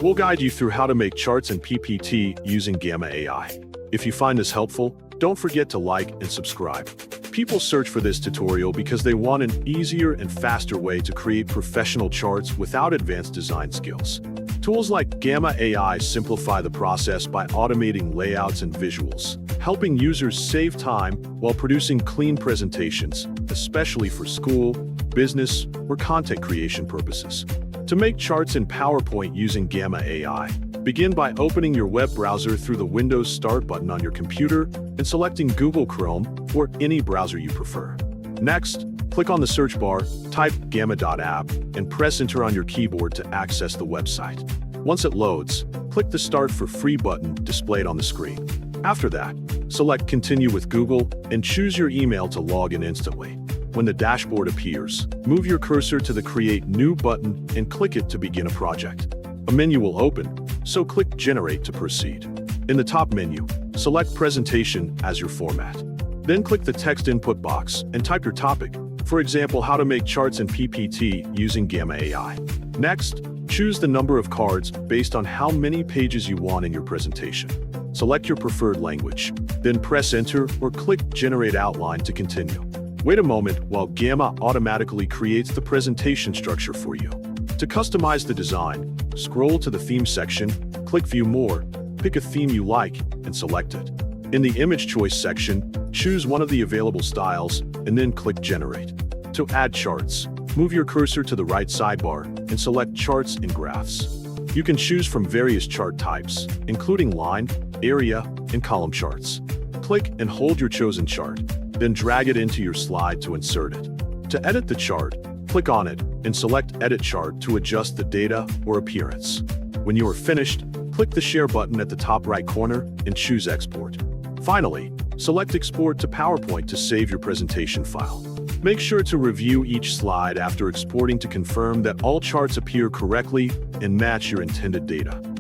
We'll guide you through how to make charts and PPT using Gamma AI. If you find this helpful, don't forget to like and subscribe. People search for this tutorial because they want an easier and faster way to create professional charts without advanced design skills. Tools like Gamma AI simplify the process by automating layouts and visuals, helping users save time while producing clean presentations, especially for school, business, or content creation purposes. To make charts in PowerPoint using Gamma AI, begin by opening your web browser through the Windows Start button on your computer and selecting Google Chrome or any browser you prefer. Next, click on the search bar, type gamma.app, and press enter on your keyboard to access the website. Once it loads, click the Start for Free button displayed on the screen. After that, select Continue with Google and choose your email to log in instantly. When the dashboard appears, move your cursor to the Create New button and click it to begin a project. A menu will open, so click Generate to proceed. In the top menu, select Presentation as your format. Then click the text input box and type your topic, for example, how to make charts in PPT using Gamma AI. Next, choose the number of cards based on how many pages you want in your presentation. Select your preferred language, then press Enter or click Generate Outline to continue. Wait a moment while Gamma automatically creates the presentation structure for you. To customize the design, scroll to the Theme section, click View More, pick a theme you like, and select it. In the Image Choice section, choose one of the available styles, and then click Generate. To add charts, move your cursor to the right sidebar and select Charts and Graphs. You can choose from various chart types, including line, area, and column charts. Click and hold your chosen chart, then drag it into your slide to insert it. To edit the chart, click on it and select Edit Chart to adjust the data or appearance. When you are finished, click the Share button at the top right corner and choose Export. Finally, select Export to PowerPoint to save your presentation file. Make sure to review each slide after exporting to confirm that all charts appear correctly and match your intended data.